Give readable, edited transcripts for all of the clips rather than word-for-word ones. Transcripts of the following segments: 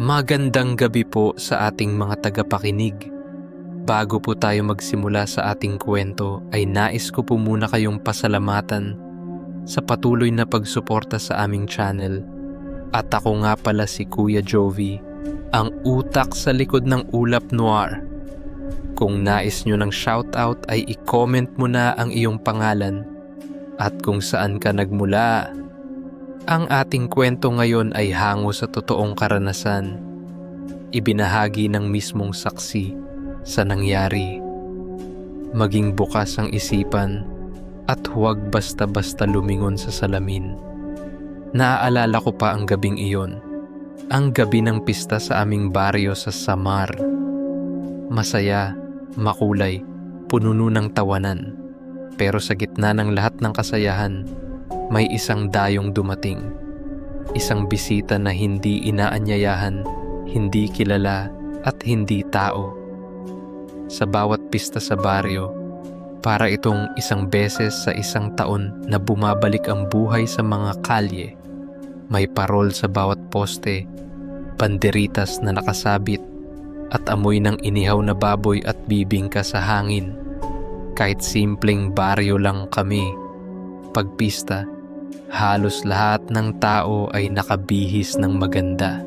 Magandang gabi po sa ating mga tagapakinig. Bago po tayo magsimula sa ating kwento ay nais ko po muna kayong pasalamatan sa patuloy na pagsuporta sa aming channel. At ako nga pala si Kuya Jovi, ang utak sa likod ng Ulap Noir. Kung nais nyo ng shoutout ay i-comment mo na ang iyong pangalan at kung saan ka nagmula. Ang ating kwento ngayon ay hango sa totoong karanasan, ibinahagi ng mismong saksi sa nangyari. Maging bukas ang isipan at huwag basta-basta lumingon sa salamin. Naaalala ko pa ang gabing iyon, ang gabi ng pista sa aming baryo sa Samar. Masaya, makulay, pununo ng tawanan. Pero sa gitna ng lahat ng kasayahan, may isang dayong dumating. Isang bisita na hindi inaanyayahan, hindi kilala at hindi tao. Sa bawat pista sa baryo, para itong isang beses sa isang taon na bumabalik ang buhay sa mga kalye. May parol sa bawat poste, banderitas na nakasabit, at amoy ng inihaw na baboy at bibingka sa hangin. Kahit simpleng baryo lang kami, pagpista, halos lahat ng tao ay nakabihis ng maganda.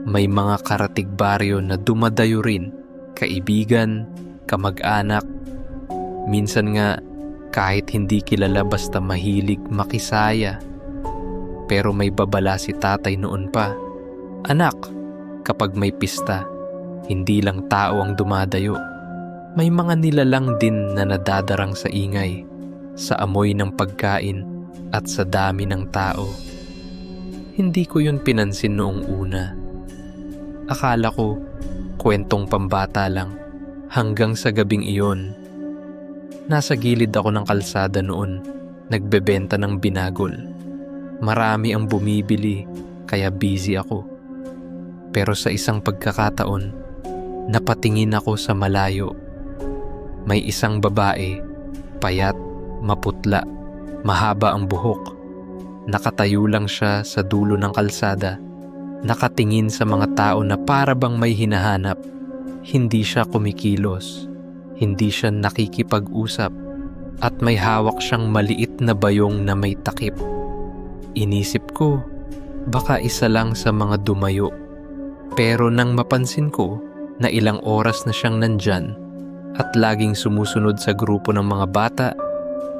May mga karatig baryo na dumadayo rin, kaibigan, kamag-anak. Minsan nga kahit hindi kilala basta mahilig makisaya. Pero may babala si tatay noon pa. Anak, kapag may pista, hindi lang tao ang dumadayo. May mga nilalang din na nadadarang sa ingay, sa amoy ng pagkain at sa dami ng tao. Hindi ko yun pinansin noong una. Akala ko kwentong pambata lang hanggang sa gabing iyon. Nasa gilid ako ng kalsada noon, nagbebenta ng binagol. Marami ang bumibili kaya busy ako. Pero sa isang pagkakataon, napatingin ako sa malayo. May isang babae, payat, maputla, mahaba ang buhok. Nakatayo lang siya sa dulo ng kalsada, nakatingin sa mga tao na para bang may hinahanap. Hindi siya kumikilos, hindi siya nakikipag-usap, at may hawak siyang maliit na bayong na may takip. Inisip ko, baka isa lang sa mga dumayo. Pero nang mapansin ko na ilang oras na siyang nandyan at laging sumusunod sa grupo ng mga bata,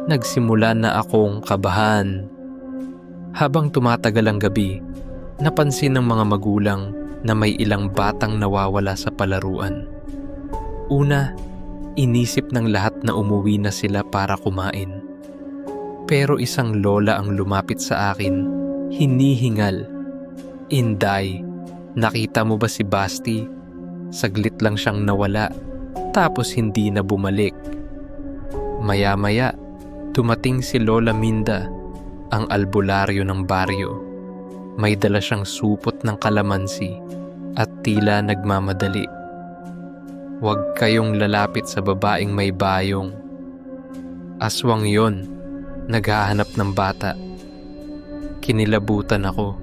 nagsimula na akong kabahan. Habang tumatagal ang gabi, napansin ng mga magulang na may ilang batang nawawala sa palaruan. Una, inisip ng lahat na umuwi na sila para kumain. Pero isang lola ang lumapit sa akin, hinihingal. Inday, nakita mo ba si Basti? Saglit lang siyang nawala, tapos hindi na bumalik. Maya-maya, dumating si Lola Minda, ang albularyo ng baryo. May dala siyang supot ng kalamansi at tila nagmamadali. Huwag kayong lalapit sa babaeng may bayong. Aswang yon, naghahanap ng bata. Kinilabutan ako.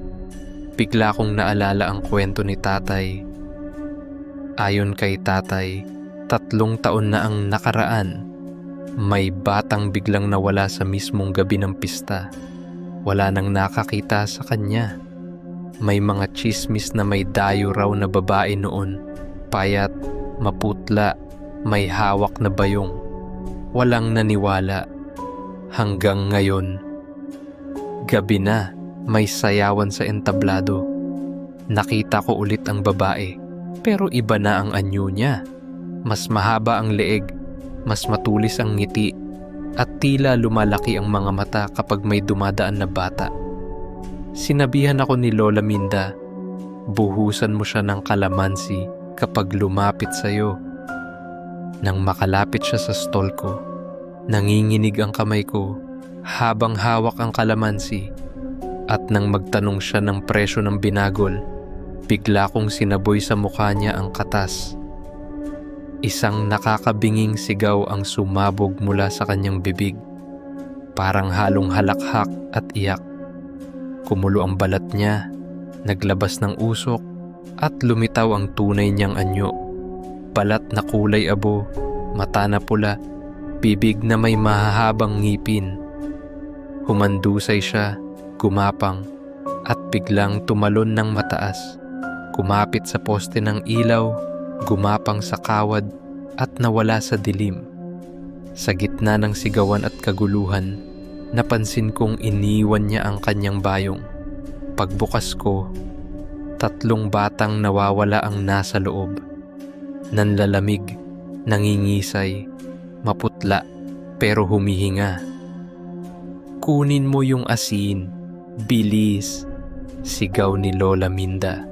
Bigla kong naalala ang kwento ni tatay. Ayon kay tatay, 3 taon na ang nakaraan. May batang biglang nawala sa mismong gabi ng pista. Wala nang nakakita sa kanya. May mga chismis na may dayo raw na babae noon. Payat, maputla, may hawak na bayong. Walang naniwala. Hanggang ngayon. Gabi na, may sayawan sa entablado. Nakita ko ulit ang babae, pero iba na ang anyo niya. Mas mahaba ang leeg, mas matulis ang ngiti, at tila lumalaki ang mga mata kapag may dumadaan na bata. Sinabihan ako ni Lola Minda, buhusan mo siya ng kalamansi kapag lumapit sa'yo. Nang makalapit siya sa stall ko, nanginginig ang kamay ko habang hawak ang kalamansi, at nang magtanong siya ng presyo ng binagol, bigla kong sinaboy sa mukha niya ang katas. Isang nakakabinging sigaw ang sumabog mula sa kanyang bibig. Parang halong halakhak at iyak. Kumulo ang balat niya, naglabas ng usok, at lumitaw ang tunay niyang anyo. Balat na kulay abo, mata na pula, bibig na may mahahabang ngipin. Humandusay siya, gumapang, at biglang tumalon ng mataas. Kumapit sa poste ng ilaw, gumapang sa kawad, at nawala sa dilim. Sa gitna ng sigawan at kaguluhan, napansin kong iniwan niya ang kanyang bayong. Pagbukas ko, 3 batang nawawala ang nasa loob. Nanlalamig, nangingisay, maputla, pero humihinga. "Kunin mo yung asin, bilis!" sigaw ni Lola Minda.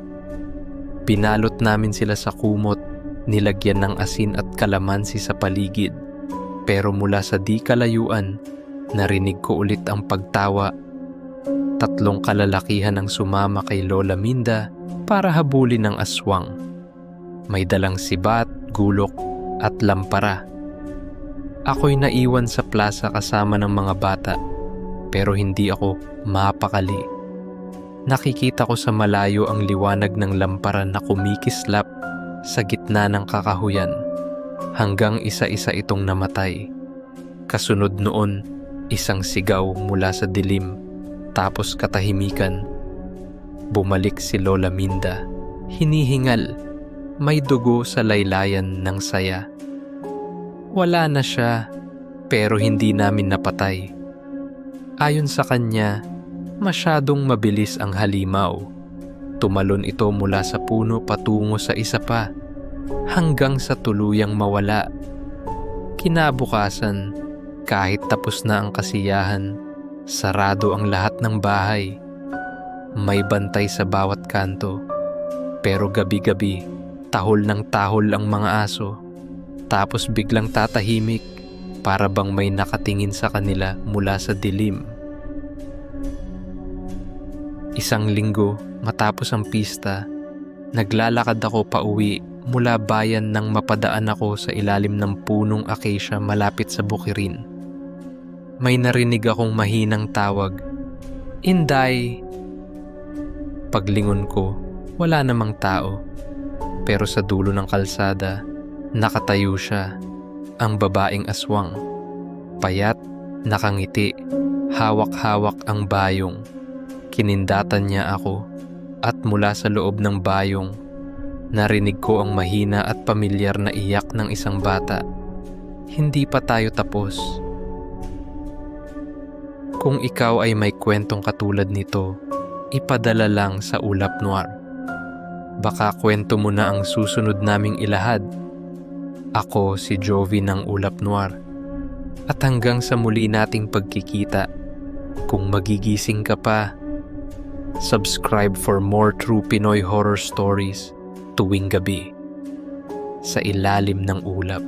Pinalot namin sila sa kumot, nilagyan ng asin at kalamansi sa paligid. Pero mula sa di kalayuan, narinig ko ulit ang pagtawa. 3 kalalakihan ang sumama kay Lola Minda para habulin ng aswang. May dalang sibat, gulok at lampara. Ako'y naiwan sa plaza kasama ng mga bata, pero hindi ako mapakali. Nakikita ko sa malayo ang liwanag ng lampara na kumikislap sa gitna ng kakahuyan, hanggang isa-isa itong namatay. Kasunod noon, isang sigaw mula sa dilim, tapos katahimikan. Bumalik si Lola Minda, hinihingal, may dugo sa laylayan ng saya. Wala na siya, pero hindi namin napatay. Ayon sa kanya, masyadong mabilis ang halimaw. Tumalon ito mula sa puno patungo sa isa pa, hanggang sa tuluyang mawala. Kinabukasan, kahit tapos na ang kasiyahan, sarado ang lahat ng bahay. May bantay sa bawat kanto, pero gabi-gabi, tahol ng tahol ang mga aso. Tapos biglang tatahimik, para bang may nakatingin sa kanila mula sa dilim. Isang linggo matapos ang pista, naglalakad ako pauwi mula bayan nang mapadaan ako sa ilalim ng punong acacia malapit sa bukirin. May narinig akong mahinang tawag, "Inday!" Paglingon ko, wala namang tao. Pero sa dulo ng kalsada, nakatayo siya, ang babaeng aswang. Payat, nakangiti, hawak-hawak ang bayong. Kinindatan niya ako, at mula sa loob ng bayong, narinig ko ang mahina at pamilyar na iyak ng isang bata. Hindi pa tayo tapos. Kung ikaw ay may kwentong katulad nito, ipadala lang sa Ulap Noir. Baka kwento mo na ang susunod naming ilahad. Ako si Jovi ng Ulap Noir. At hanggang sa muli nating pagkikita, kung magigising ka pa, subscribe for more true Pinoy horror stories tuwing gabi sa ilalim ng ulap.